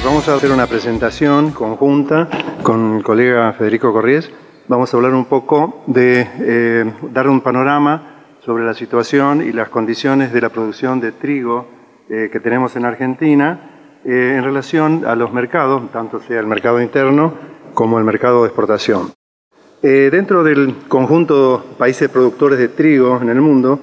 Vamos a hacer una presentación conjunta con el colega Federico Corries. Vamos a hablar un poco de dar un panorama sobre la situación y las condiciones de la producción de trigo que tenemos en Argentina en relación a los mercados, tanto sea el mercado interno como el mercado de exportación. Dentro del conjunto de países productores de trigo en el mundo,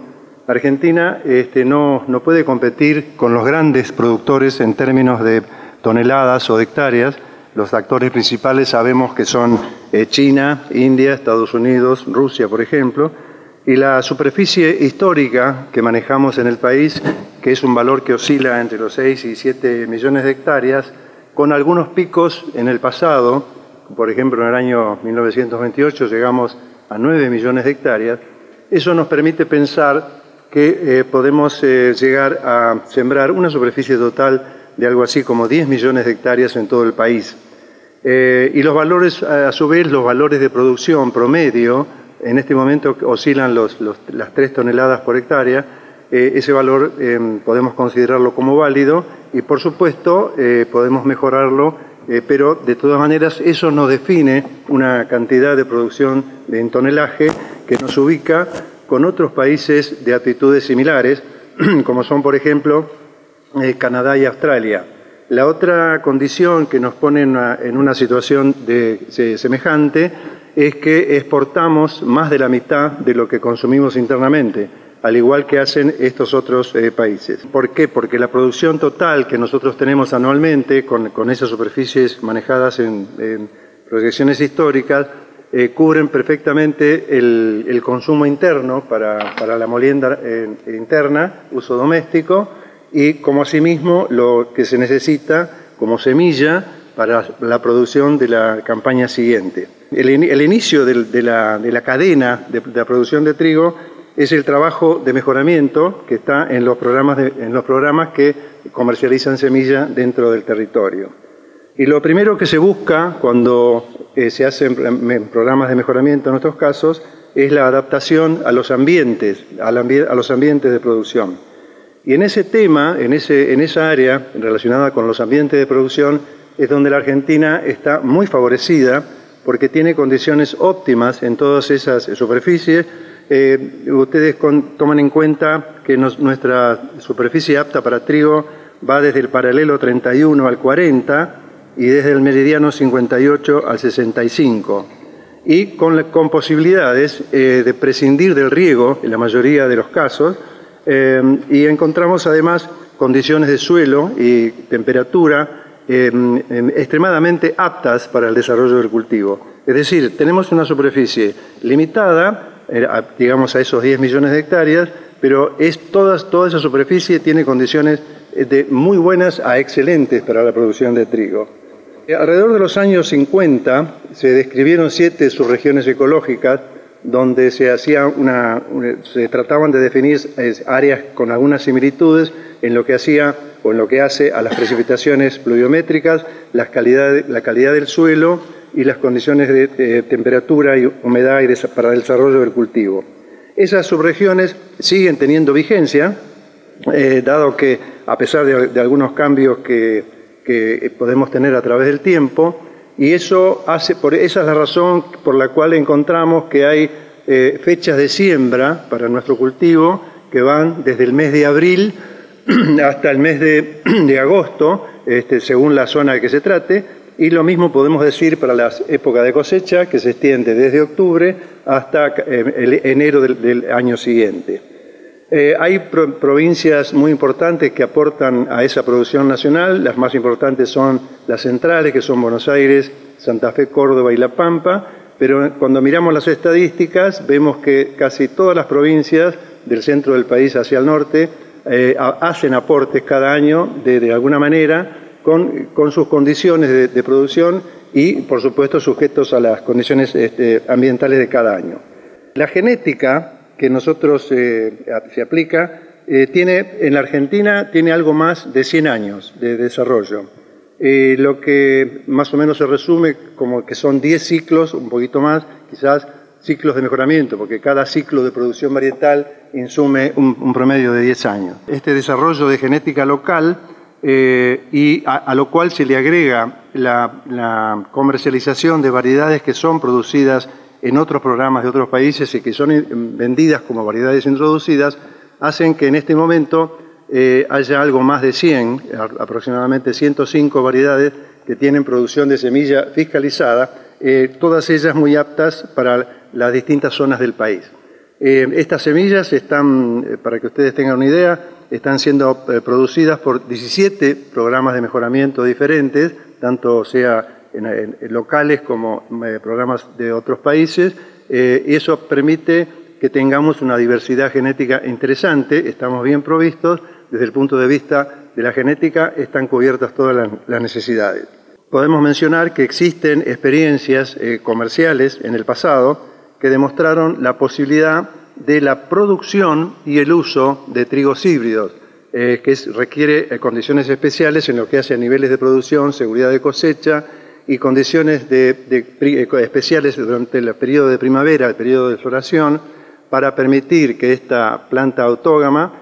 Argentina no puede competir con los grandes productores en términos de toneladas o de hectáreas. Los actores principales sabemos que son China, India, Estados Unidos, Rusia, por ejemplo, y la superficie histórica que manejamos en el país, que es un valor que oscila entre los 6 y 7 millones de hectáreas, con algunos picos en el pasado. Por ejemplo, en el año 1928 llegamos a 9 millones de hectáreas. Eso nos permite pensar que podemos llegar a sembrar una superficie total de algo así como 10 millones de hectáreas en todo el país. Y los valores, a su vez, los valores de producción promedio, en este momento oscilan las 3 toneladas por hectárea. Ese valor podemos considerarlo como válido y, por supuesto, podemos mejorarlo, pero de todas maneras eso nos define una cantidad de producción en tonelaje que nos ubica con otros países de aptitudes similares, como son, por ejemplo, Canadá y Australia. La otra condición que nos pone en una situación semejante es que exportamos más de la mitad de lo que consumimos internamente, al igual que hacen estos otros países. ¿Por qué? Porque la producción total que nosotros tenemos anualmente, con esas superficies manejadas en proyecciones históricas, cubren perfectamente el consumo interno para la molienda interna, uso doméstico, y como asimismo lo que se necesita como semilla para la producción de la campaña siguiente. El inicio de la cadena de la producción de trigo es el trabajo de mejoramiento que está en los programas que comercializan semilla dentro del territorio. Y lo primero que se busca cuando se hacen programas de mejoramiento en nuestros casos es la adaptación a los ambientes, a los ambientes de producción. Y en ese tema, en esa área relacionada con los ambientes de producción, es donde la Argentina está muy favorecida porque tiene condiciones óptimas en todas esas superficies. Ustedes toman en cuenta que nuestra superficie apta para trigo va desde el paralelo 31 al 40 y desde el meridiano 58 al 65. Y con posibilidades de prescindir del riego en la mayoría de los casos. Y encontramos además condiciones de suelo y temperatura extremadamente aptas para el desarrollo del cultivo. Es decir, tenemos una superficie limitada, digamos a esos 10 millones de hectáreas, pero toda esa superficie tiene condiciones de muy buenas a excelentes para la producción de trigo. Alrededor de los años 50 se describieron 7 subregiones ecológicas donde se trataban de definir áreas con algunas similitudes en lo que hace a las precipitaciones pluviométricas, la calidad del suelo y las condiciones de temperatura y humedad para el desarrollo del cultivo. Esas subregiones siguen teniendo vigencia, dado que a pesar de algunos cambios que podemos tener a través del tiempo, y esa es la razón por la cual encontramos que hay fechas de siembra para nuestro cultivo que van desde el mes de abril hasta el mes de agosto, según la zona de que se trate, y lo mismo podemos decir para la época de cosecha, que se extiende desde octubre hasta enero del año siguiente. Hay provincias muy importantes que aportan a esa producción nacional. Las más importantes son las centrales, que son Buenos Aires, Santa Fe, Córdoba y La Pampa, pero cuando miramos las estadísticas vemos que casi todas las provincias del centro del país hacia el norte hacen aportes cada año de alguna manera con sus condiciones de producción y, por supuesto, sujetos a las condiciones ambientales de cada año. La genética que nosotros se aplica, en la Argentina tiene algo más de 100 años de desarrollo. Lo que más o menos se resume como que son 10 ciclos, un poquito más, quizás ciclos de mejoramiento, porque cada ciclo de producción varietal insume un promedio de 10 años. Este desarrollo de genética local y a lo cual se le agrega la comercialización de variedades que son producidas en otros programas de otros países y que son vendidas como variedades introducidas, hacen que en este momento haya algo más de 100, aproximadamente 105 variedades que tienen producción de semilla fiscalizada, todas ellas muy aptas para las distintas zonas del país. Estas semillas están, para que ustedes tengan una idea, están siendo producidas por 17 programas de mejoramiento diferentes, tanto sea en locales como programas de otros países, y eso permite que tengamos una diversidad genética interesante. Estamos bien provistos, desde el punto de vista de la genética están cubiertas todas las necesidades. Podemos mencionar que existen experiencias comerciales en el pasado que demostraron la posibilidad de la producción y el uso de trigos híbridos, que requiere condiciones especiales en lo que hace a niveles de producción, seguridad de cosecha y condiciones especiales durante el periodo de primavera, el periodo de floración, para permitir que esta planta autógama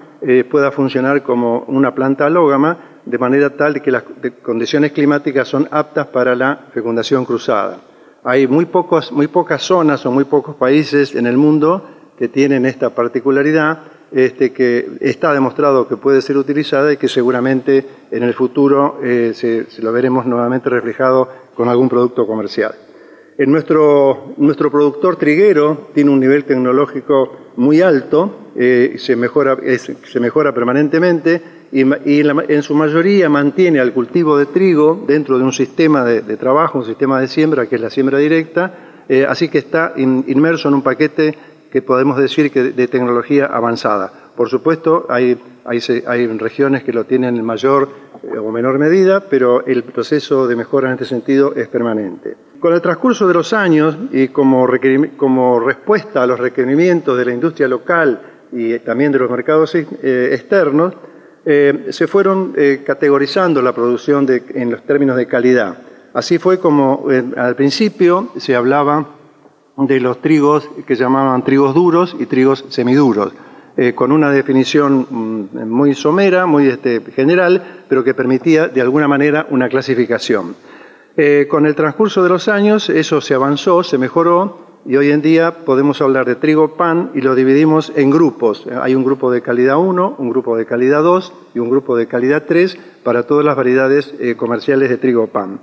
pueda funcionar como una planta alógama, de manera tal que las condiciones climáticas son aptas para la fecundación cruzada. Hay muy pocas zonas o muy pocos países en el mundo que tienen esta particularidad, que está demostrado que puede ser utilizada y que seguramente en el futuro se lo veremos nuevamente reflejado con algún producto comercial. Nuestro productor triguero tiene un nivel tecnológico muy alto, se mejora permanentemente y en su mayoría mantiene al cultivo de trigo dentro de un sistema de trabajo, un sistema de siembra que es la siembra directa, así que está inmerso en un paquete que podemos decir que de tecnología avanzada. Por supuesto, hay regiones que lo tienen en mayor o menor medida, pero el proceso de mejora en este sentido es permanente. Con el transcurso de los años y como respuesta a los requerimientos de la industria local y también de los mercados externos, se fueron categorizando la producción en los términos de calidad. Así fue como al principio se hablaba de los trigos que llamaban trigos duros y trigos semiduros, con una definición muy somera, muy general, pero que permitía de alguna manera una clasificación. Con el transcurso de los años eso se avanzó, se mejoró y hoy en día podemos hablar de trigo pan y lo dividimos en grupos. Hay un grupo de calidad 1, un grupo de calidad 2 y un grupo de calidad 3 para todas las variedades comerciales de trigo pan.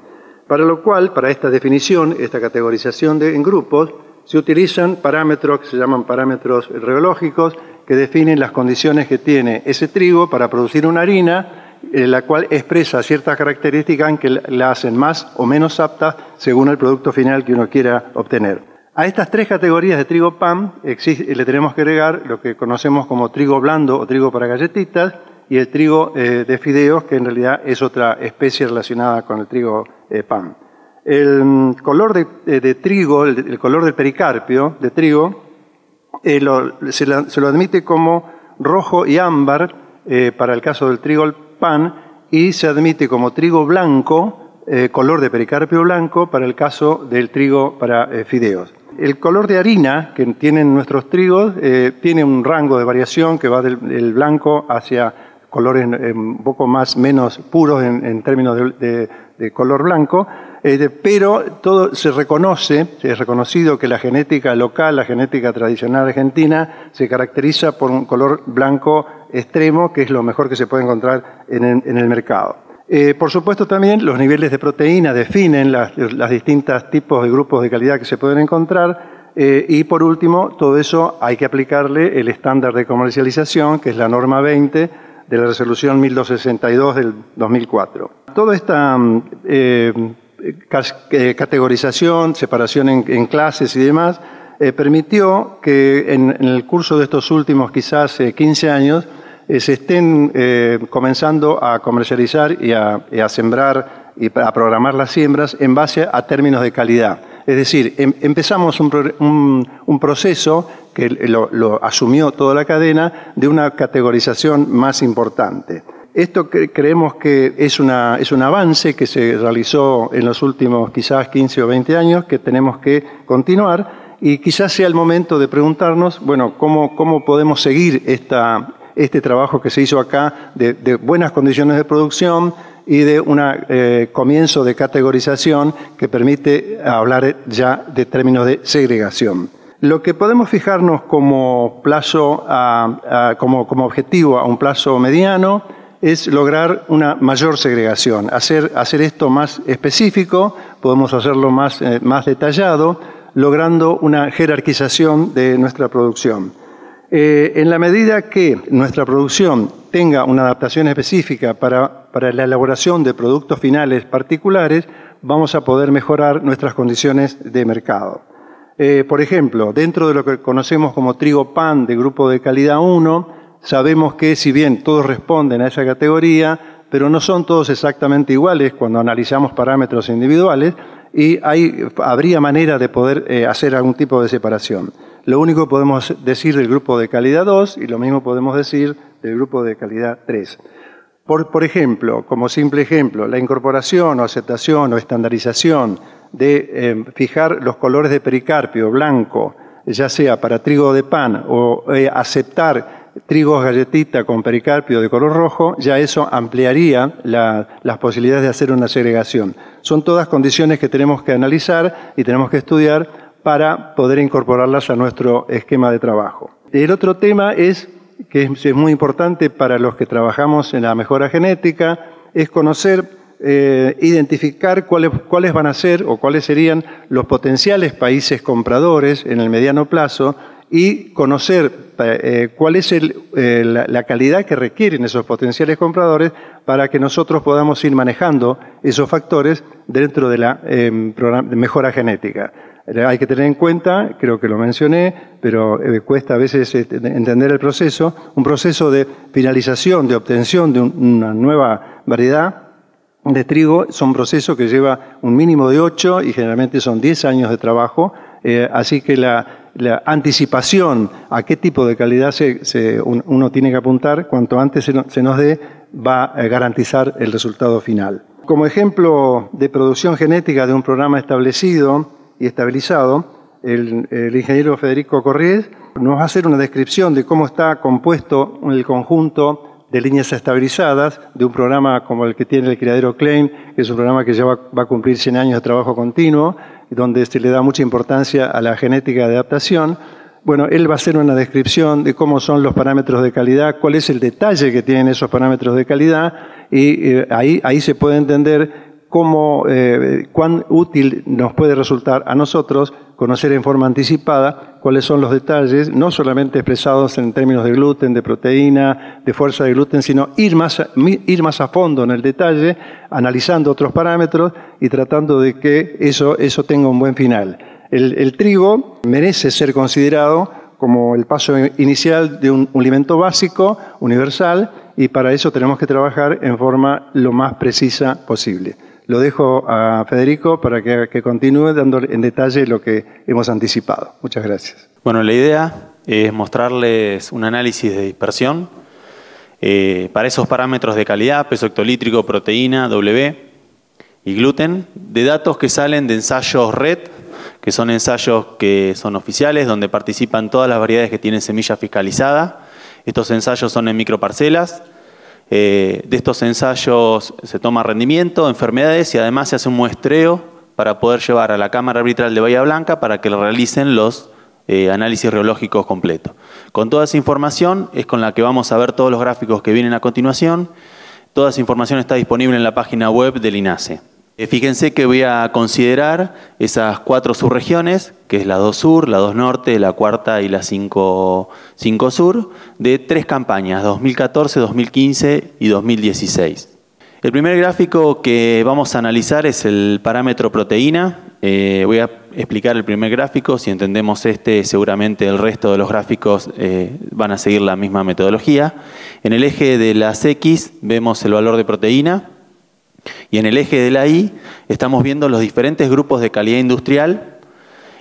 Para lo cual, para esta definición, esta categorización en grupos, se utilizan parámetros que se llaman parámetros reológicos que definen las condiciones que tiene ese trigo para producir una harina, la cual expresa ciertas características que la hacen más o menos apta según el producto final que uno quiera obtener. A estas tres categorías de trigo pan le tenemos que agregar lo que conocemos como trigo blando o trigo para galletitas y el trigo de fideos, que en realidad es otra especie relacionada con el trigo pan. El color de trigo, el color del pericarpio de trigo, se lo admite como rojo y ámbar para el caso del trigo pan y se admite como trigo blanco, color de pericarpio blanco para el caso del trigo para fideos. El color de harina que tienen nuestros trigos tiene un rango de variación que va del blanco hacia colores un poco menos puros en términos de color blanco, pero todo es reconocido que la genética local, la genética tradicional argentina, se caracteriza por un color blanco extremo, que es lo mejor que se puede encontrar en el mercado. Por supuesto también los niveles de proteína definen las distintos tipos de grupos de calidad que se pueden encontrar y por último todo eso hay que aplicarle el estándar de comercialización que es la norma 20 de la resolución 1262 del 2004. Toda esta categorización, separación en clases y demás permitió que en el curso de estos últimos quizás 15 años se estén comenzando a comercializar y a sembrar y a programar las siembras en base a términos de calidad. Es decir, empezamos un proceso que lo asumió toda la cadena de una categorización más importante. Esto creemos que es un avance que se realizó en los últimos quizás 15 o 20 años que tenemos que continuar y quizás sea el momento de preguntarnos, bueno, ¿cómo podemos seguir este trabajo que se hizo acá de buenas condiciones de producción y de un comienzo de categorización que permite hablar ya de términos de segregación. Lo que podemos fijarnos como plazo, como objetivo a un plazo mediano es lograr una mayor segregación, hacer esto más específico, podemos hacerlo más detallado, logrando una jerarquización de nuestra producción. En la medida que nuestra producción tenga una adaptación específica para la elaboración de productos finales particulares, vamos a poder mejorar nuestras condiciones de mercado. Por ejemplo, dentro de lo que conocemos como trigo pan de grupo de calidad 1, sabemos que si bien todos responden a esa categoría, pero no son todos exactamente iguales cuando analizamos parámetros individuales y habría manera de poder hacer algún tipo de separación. Lo único que podemos decir del grupo de calidad 2 y lo mismo podemos decir del grupo de calidad 3. Por ejemplo, como simple ejemplo, la incorporación o aceptación o estandarización de fijar los colores de pericarpio blanco, ya sea para trigo de pan o aceptar trigos galletita con pericarpio de color rojo, ya eso ampliaría las posibilidades de hacer una segregación. Son todas condiciones que tenemos que analizar y tenemos que estudiar para poder incorporarlas a nuestro esquema de trabajo. El otro tema es, que es muy importante para los que trabajamos en la mejora genética, es conocer, identificar cuáles van a ser o cuáles serían los potenciales países compradores en el mediano plazo y conocer cuál es la calidad que requieren esos potenciales compradores para que nosotros podamos ir manejando esos factores dentro de la mejora genética. Hay que tener en cuenta, creo que lo mencioné, pero cuesta a veces entender el proceso, un proceso de finalización, de obtención de una nueva variedad de trigo, son procesos que lleva un mínimo de 8 y generalmente son 10 años de trabajo, así que la anticipación a qué tipo de calidad uno tiene que apuntar, cuanto antes se nos dé, va a garantizar el resultado final. Como ejemplo de producción genética de un programa establecido y estabilizado, el ingeniero Federico Corriés nos va a hacer una descripción de cómo está compuesto el conjunto de líneas estabilizadas de un programa como el que tiene el criadero Klein, que es un programa que ya va a cumplir 100 años de trabajo continuo, donde se le da mucha importancia a la genética de adaptación. Bueno, él va a hacer una descripción de cómo son los parámetros de calidad, cuál es el detalle que tienen esos parámetros de calidad, y ahí se puede entender cuán útil nos puede resultar a nosotros conocer en forma anticipada cuáles son los detalles, no solamente expresados en términos de gluten, de proteína, de fuerza de gluten, sino ir más a fondo en el detalle, analizando otros parámetros y tratando de que eso tenga un buen final. El trigo merece ser considerado como el paso inicial de un alimento básico, universal, y para eso tenemos que trabajar en forma lo más precisa posible. Lo dejo a Federico para que continúe dando en detalle lo que hemos anticipado. Muchas gracias. Bueno, la idea es mostrarles un análisis de dispersión para esos parámetros de calidad, peso hectolítrico, proteína, W y gluten, de datos que salen de ensayos RED, que son ensayos que son oficiales, donde participan todas las variedades que tienen semilla fiscalizada. Estos ensayos son en microparcelas. De estos ensayos se toma rendimiento, enfermedades y además se hace un muestreo para poder llevar a la Cámara Arbitral de Bahía Blanca para que realicen los análisis reológicos completos. Con toda esa información es con la que vamos a ver todos los gráficos que vienen a continuación. Toda esa información está disponible en la página web del INASE. Fíjense que voy a considerar esas 4 subregiones, que es la 2 Sur, la 2 Norte, la 4 y la 5 Sur, de 3 campañas, 2014, 2015 y 2016. El primer gráfico que vamos a analizar es el parámetro proteína. Voy a explicar el primer gráfico. Si entendemos seguramente el resto de los gráficos van a seguir la misma metodología. En el eje de las X vemos el valor de proteína. Y en el eje de la Y estamos viendo los diferentes grupos de calidad industrial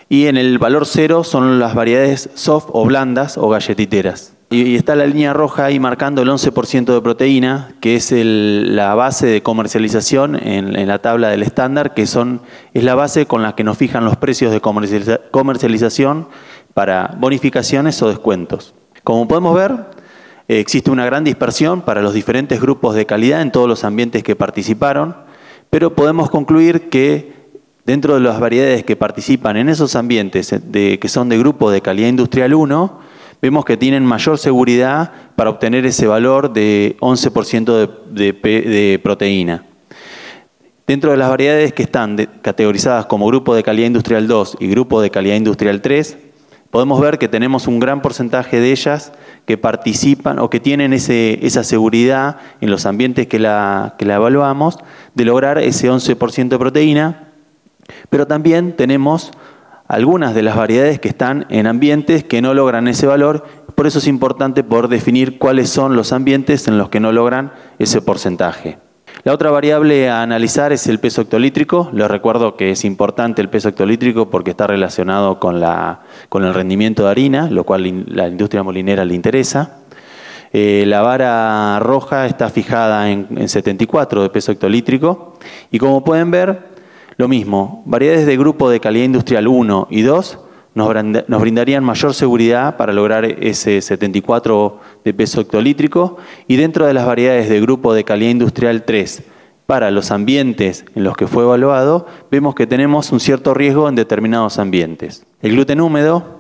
y en el valor 0 son las variedades soft o blandas o galletiteras. Y está la línea roja ahí marcando el 11% de proteína, que es la base de comercialización en la tabla del estándar, que es la base con la que nos fijan los precios de comercialización para bonificaciones o descuentos. Como podemos ver, existe una gran dispersión para los diferentes grupos de calidad en todos los ambientes que participaron, pero podemos concluir que dentro de las variedades que participan en esos ambientes que son de grupo de calidad industrial 1, vemos que tienen mayor seguridad para obtener ese valor de 11% de proteína. Dentro de las variedades que están categorizadas como grupo de calidad industrial 2 y grupo de calidad industrial 3, podemos ver que tenemos un gran porcentaje de ellas que participan o que tienen esa seguridad en los ambientes que la evaluamos de lograr ese 11% de proteína, pero también tenemos algunas de las variedades que están en ambientes que no logran ese valor. Por eso es importante poder definir cuáles son los ambientes en los que no logran ese porcentaje. La otra variable a analizar es el peso hectolítrico. Les recuerdo que es importante el peso hectolítrico porque está relacionado con el rendimiento de harina, lo cual la industria molinera le interesa. La vara roja está fijada en 74 de peso hectolítrico y como pueden ver, lo mismo, variedades de grupo de calidad industrial 1 y 2 nos brindarían mayor seguridad para lograr ese 74 de peso hectolítrico y dentro de las variedades de grupo de calidad industrial 3 para los ambientes en los que fue evaluado, vemos que tenemos un cierto riesgo en determinados ambientes. El gluten húmedo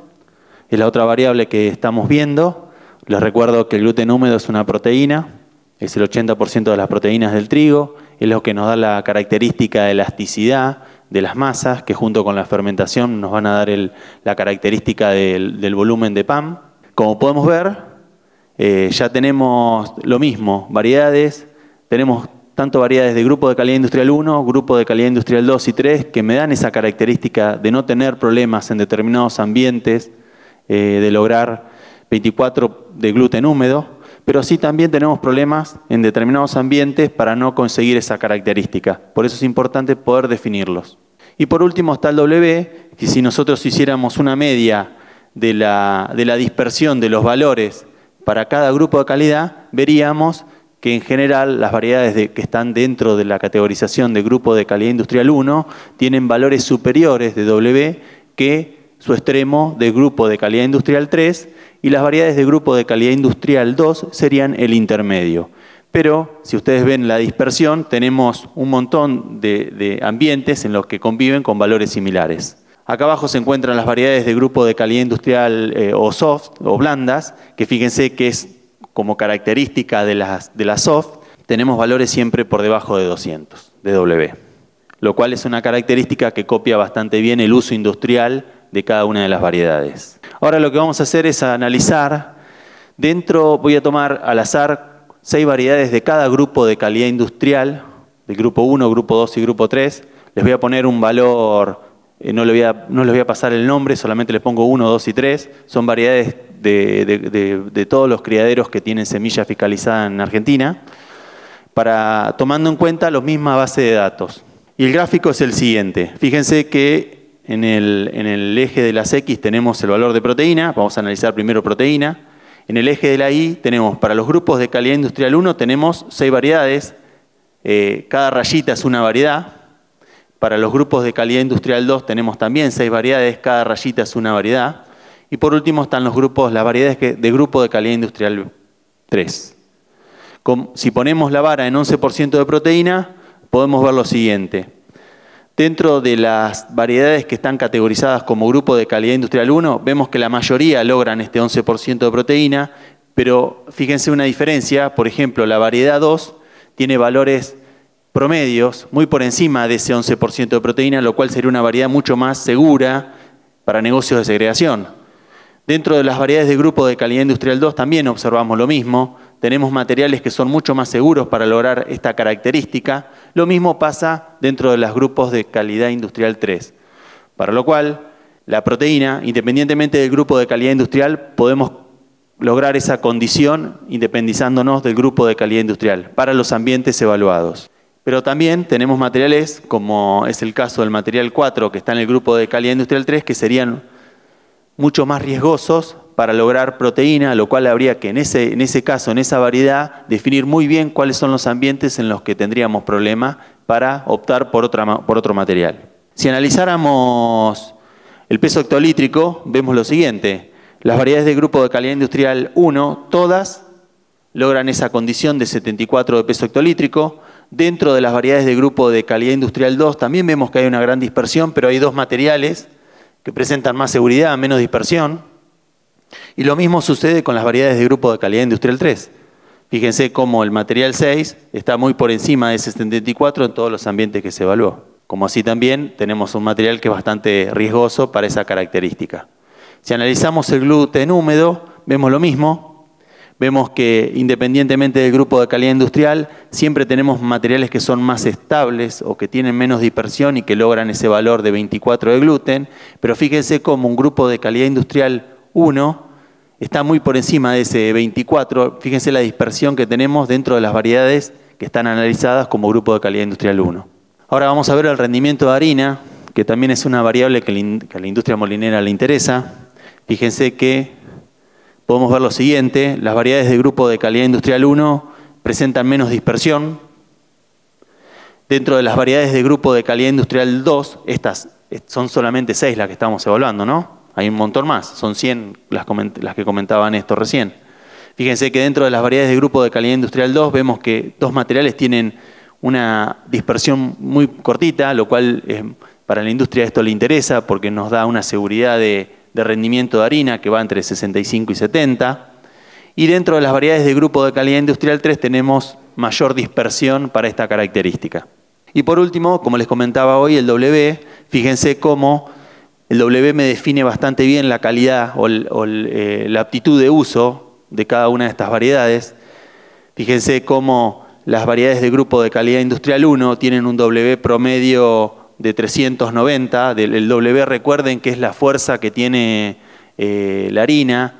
es la otra variable que estamos viendo. Les recuerdo que el gluten húmedo es una proteína, es el 80% de las proteínas del trigo, es lo que nos da la característica de elasticidad de las masas, que junto con la fermentación nos van a dar la característica del volumen de pan. Como podemos ver, ya tenemos lo mismo, variedades, tenemos tanto variedades de grupo de calidad industrial 1, grupo de calidad industrial 2 y 3, que me dan esa característica de no tener problemas en determinados ambientes, de lograr 24 de gluten húmedo, pero sí también tenemos problemas en determinados ambientes para no conseguir esa característica. Por eso es importante poder definirlos. Y por último está el W, que si nosotros hiciéramos una media de la dispersión de los valores para cada grupo de calidad, veríamos que en general las variedades que están dentro de la categorización de grupo de calidad industrial 1 tienen valores superiores de W que su extremo de grupo de calidad industrial 3 y las variedades de grupo de calidad industrial 2 serían el intermedio. Pero si ustedes ven la dispersión, tenemos un montón de ambientes en los que conviven con valores similares. Acá abajo se encuentran las variedades de grupo de calidad industrial o soft o blandas, que fíjense que es como característica de las soft, tenemos valores siempre por debajo de 200 de W, lo cual es una característica que copia bastante bien el uso industrial de cada una de las variedades. Ahora lo que vamos a hacer es analizar, voy a tomar al azar 6 variedades de cada grupo de calidad industrial, del grupo 1, grupo 2 y grupo 3. Les voy a poner un valor, no les voy a pasar el nombre, solamente les pongo 1, 2 y 3. Son variedades de todos los criaderos que tienen semilla fiscalizada en Argentina, tomando en cuenta la misma base de datos. Y el gráfico es el siguiente. Fíjense que en el eje de las X tenemos el valor de proteína, vamos a analizar primero proteína. En el eje de la Y tenemos, para los grupos de calidad industrial 1 tenemos 6 variedades, cada rayita es una variedad. Para los grupos de calidad industrial 2 tenemos también 6 variedades, cada rayita es una variedad. Y por último están las variedades de grupo de calidad industrial 3. Si ponemos la vara en 11% de proteína, podemos ver lo siguiente. Dentro de las variedades que están categorizadas como grupo de calidad industrial 1, vemos que la mayoría logran este 11% de proteína, pero fíjense una diferencia. Por ejemplo, la variedad 2 tiene valores promedios muy por encima de ese 11% de proteína, lo cual sería una variedad mucho más segura para negocios de segregación. Dentro de las variedades de grupo de calidad industrial 2 también observamos lo mismo. Tenemos materiales que son mucho más seguros para lograr esta característica. Lo mismo pasa dentro de los grupos de calidad industrial 3. Para lo cual, la proteína, independientemente del grupo de calidad industrial, podemos lograr esa condición independizándonos del grupo de calidad industrial para los ambientes evaluados. Pero también tenemos materiales, como es el caso del material 4, que está en el grupo de calidad industrial 3, que serían mucho más riesgosos para lograr proteína, lo cual habría que en ese caso, en esa variedad, definir muy bien cuáles son los ambientes en los que tendríamos problemas para optar por otro material. Si analizáramos el peso hectolítrico, vemos lo siguiente. Las variedades de grupo de calidad industrial 1, todas logran esa condición de 74 de peso hectolítrico. Dentro de las variedades de grupo de calidad industrial 2 también vemos que hay una gran dispersión, pero hay dos materiales que presentan más seguridad, menos dispersión. Y lo mismo sucede con las variedades de grupo de calidad industrial 3. Fíjense cómo el material 6 está muy por encima de 74 en todos los ambientes que se evaluó. Como así también tenemos un material que es bastante riesgoso para esa característica. Si analizamos el gluten húmedo, vemos lo mismo. Vemos que independientemente del grupo de calidad industrial, siempre tenemos materiales que son más estables o que tienen menos dispersión y que logran ese valor de 24 de gluten. Pero fíjense cómo un grupo de calidad industrial 1 está muy por encima de ese 24. Fíjense la dispersión que tenemos dentro de las variedades que están analizadas como grupo de calidad industrial 1. Ahora vamos a ver el rendimiento de harina, que también es una variable que a la industria molinera le interesa. Fíjense que podemos ver lo siguiente: las variedades de grupo de calidad industrial 1 presentan menos dispersión. Dentro de las variedades de grupo de calidad industrial 2, estas son solamente 6 las que estamos evaluando, ¿no? Hay un montón más, son 100 las que comentaban esto recién. Fíjense que dentro de las variedades de grupo de calidad industrial 2 vemos que dos materiales tienen una dispersión muy cortita, lo cual para la industria esto le interesa porque nos da una seguridad de rendimiento de harina que va entre 65 y 70. Y dentro de las variedades de grupo de calidad industrial 3 tenemos mayor dispersión para esta característica. Y por último, como les comentaba hoy, el W, fíjense cómo el W me define bastante bien la calidad o la aptitud de uso de cada una de estas variedades. Fíjense cómo las variedades de grupo de calidad industrial 1 tienen un W promedio de 390. El W, recuerden que es la fuerza que tiene la harina.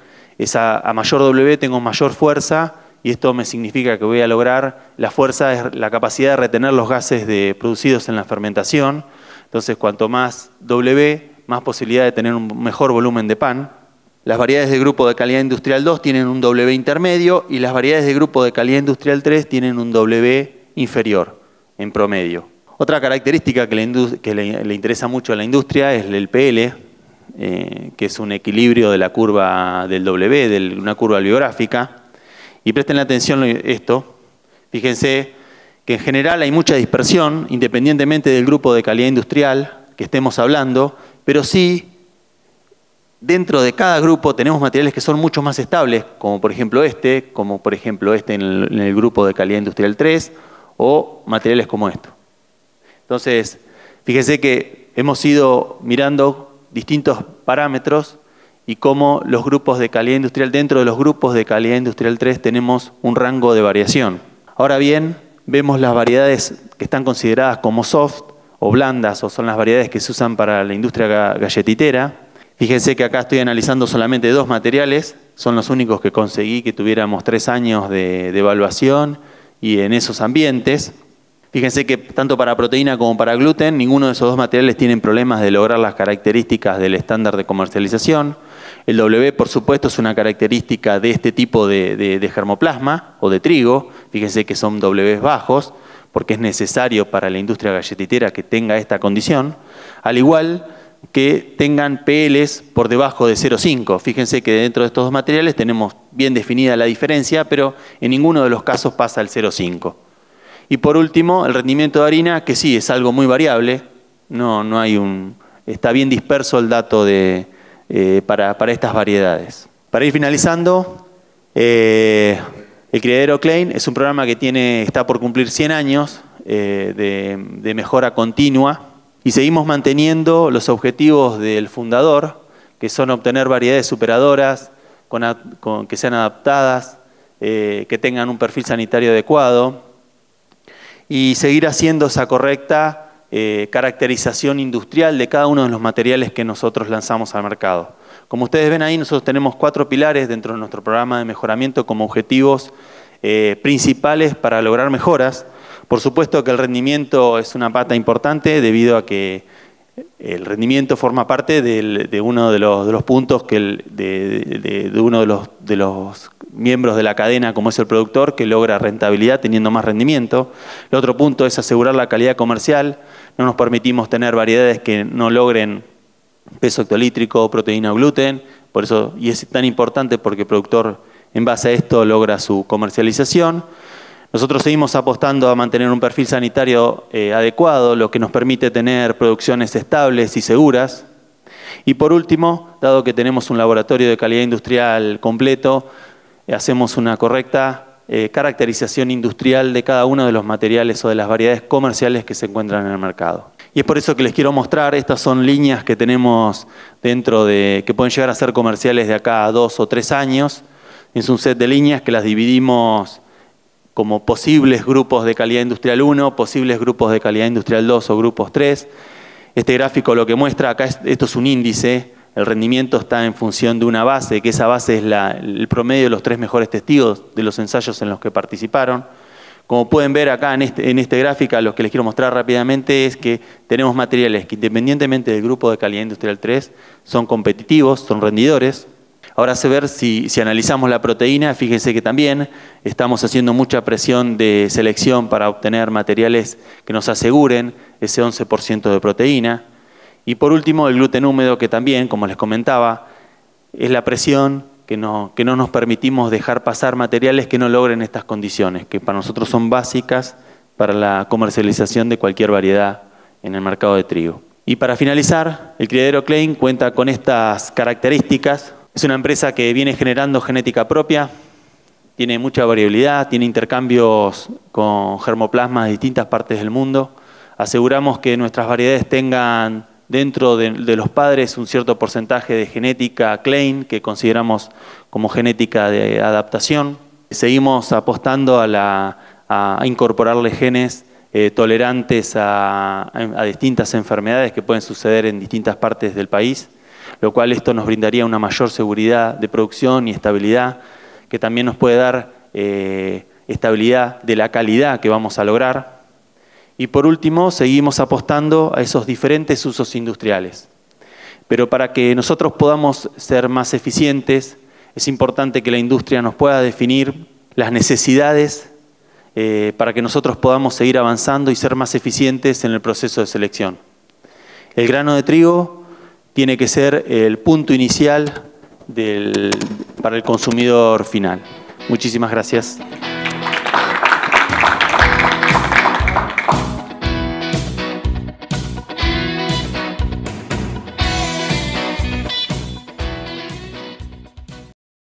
A mayor W tengo mayor fuerza y esto me significa que voy a lograr, la fuerza es la capacidad de retener los gases producidos en la fermentación. Entonces, cuanto más W, más posibilidad de tener un mejor volumen de pan. Las variedades de grupo de calidad industrial 2 tienen un W intermedio y las variedades de grupo de calidad industrial 3 tienen un W inferior en promedio. Otra característica que le interesa mucho a la industria es el PL, que es un equilibrio de la curva del W, de una curva biográfica. Y presten atención a esto. Fíjense que en general hay mucha dispersión, independientemente del grupo de calidad industrial que estemos hablando, pero sí, dentro de cada grupo tenemos materiales que son mucho más estables, como por ejemplo este en el grupo de calidad industrial 3, o materiales como esto. Entonces, fíjense que hemos ido mirando distintos parámetros y cómo los grupos de calidad industrial, dentro de los grupos de calidad industrial 3 tenemos un rango de variación. Ahora bien, vemos las variedades que están consideradas como soft o blandas, o son las variedades que se usan para la industria galletitera. Fíjense que acá estoy analizando solamente dos materiales, son los únicos que conseguí que tuviéramos 3 años de evaluación y en esos ambientes. Fíjense que tanto para proteína como para gluten, ninguno de esos dos materiales tienen problemas de lograr las características del estándar de comercialización. El W, por supuesto, es una característica de este tipo de germoplasma o de trigo. Fíjense que son W bajos, porque es necesario para la industria galletitera que tenga esta condición, al igual que tengan PLs por debajo de 0,5. Fíjense que dentro de estos dos materiales tenemos bien definida la diferencia, pero en ninguno de los casos pasa el 0,5. Y por último, el rendimiento de harina, que sí, es algo muy variable, está bien disperso el dato para estas variedades. Para ir finalizando, el Criadero Klein es un programa que está por cumplir 100 años de mejora continua y seguimos manteniendo los objetivos del fundador, que son obtener variedades superadoras, que sean adaptadas, que tengan un perfil sanitario adecuado y seguir haciendo esa correcta caracterización industrial de cada uno de los materiales que nosotros lanzamos al mercado. Como ustedes ven ahí, nosotros tenemos 4 pilares dentro de nuestro programa de mejoramiento como objetivos principales para lograr mejoras. Por supuesto que el rendimiento es una pata importante debido a que el rendimiento forma parte de uno de los puntos de uno de los miembros de la cadena, como es el productor, que logra rentabilidad teniendo más rendimiento. El otro punto es asegurar la calidad comercial. No nos permitimos tener variedades que no logren peso hectolítrico, proteína o gluten. Por eso, y es tan importante porque el productor En base a esto logra su comercialización. Nosotros seguimos apostando a mantener un perfil sanitario adecuado, lo que nos permite tener producciones estables y seguras. Y por último, dado que tenemos un laboratorio de calidad industrial completo, hacemos una correcta caracterización industrial de cada uno de los materiales o de las variedades comerciales que se encuentran en el mercado. Y es por eso que les quiero mostrar, estas son líneas que tenemos dentro de, que pueden llegar a ser comerciales de acá a 2 o 3 años. Es un set de líneas que las dividimos como posibles grupos de calidad industrial 1, posibles grupos de calidad industrial 2 o grupos 3. Este gráfico lo que muestra acá, esto es un índice, el rendimiento está en función de una base, que esa base es el promedio de los 3 mejores testigos de los ensayos en los que participaron. Como pueden ver acá en este gráfico, lo que les quiero mostrar rápidamente es que tenemos materiales que independientemente del grupo de calidad industrial 3 son competitivos, son rendidores. Ahora se ver si analizamos la proteína, fíjense que también estamos haciendo mucha presión de selección para obtener materiales que nos aseguren ese 11% de proteína. Y por último, el gluten húmedo, que también, como les comentaba, es la presión que no nos permitimos dejar pasar materiales que no logren estas condiciones, que para nosotros son básicas para la comercialización de cualquier variedad en el mercado de trigo. Y para finalizar, el criadero Klein cuenta con estas características. Es una empresa que viene generando genética propia, tiene mucha variabilidad, tiene intercambios con germoplasmas de distintas partes del mundo. Aseguramos que nuestras variedades tengan dentro de los padres un cierto porcentaje de genética Klein, que consideramos como genética de adaptación. Seguimos apostando a incorporarle genes tolerantes a distintas enfermedades que pueden suceder en distintas partes del país, lo cual esto nos brindaría una mayor seguridad de producción y estabilidad, que también nos puede dar estabilidad de la calidad que vamos a lograr. Y por último, seguimos apostando a esos diferentes usos industriales. Pero para que nosotros podamos ser más eficientes, es importante que la industria nos pueda definir las necesidades para que nosotros podamos seguir avanzando y ser más eficientes en el proceso de selección. El grano de trigo tiene que ser el punto inicial para el consumidor final. Muchísimas gracias.